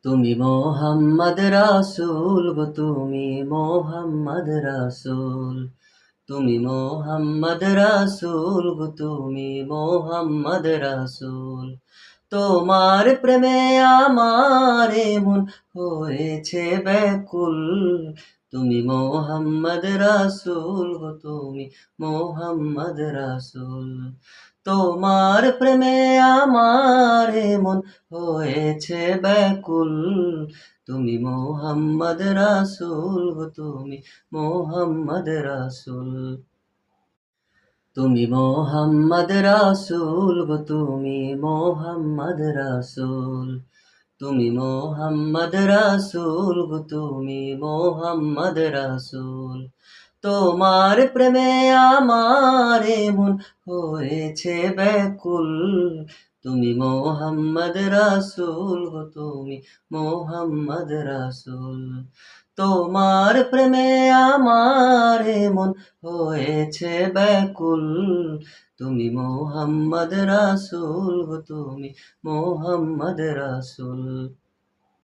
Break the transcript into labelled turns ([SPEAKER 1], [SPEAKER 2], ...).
[SPEAKER 1] তুমি মোহাম্মদ রাসূল গো তুমি মোহাম্মদ রাসূল, তুমি মোহাম্মদ রাসূল গো তুমি মোহাম্মদ রাসূল। তোমার প্রেমে আমার এ মন হয়েছে ব্যাকুল, তুমি মোহাম্মদ রাসূল গো তুমি মোহাম্মদ রাসূল। তোমার প্রেমে আমার এ মন হয়েছে ব্যাকুল, তুমি মোহাম্মদ রাসূল গো তুমি মোহাম্মদ রাসূল। তুমি মোহাম্মদ রাসূল গো তুমি মোহাম্মদ রাসূল, তুমি মোহাম্মদ রাসূল গো তুমি মোহাম্মদ রাসূল। তোমার প্রেমে আমার এ মন হয়েছে ব্যাকুল, তুমি মোহাম্মদ রাসূল গো তুমি মোহাম্মদ রাসূল। তোমার প্রেমে আমার এ মন হয়েছে ব্যাকুল, তুমি মোহাম্মদ রাসূল গো তুমি মোহাম্মদ রাসূল।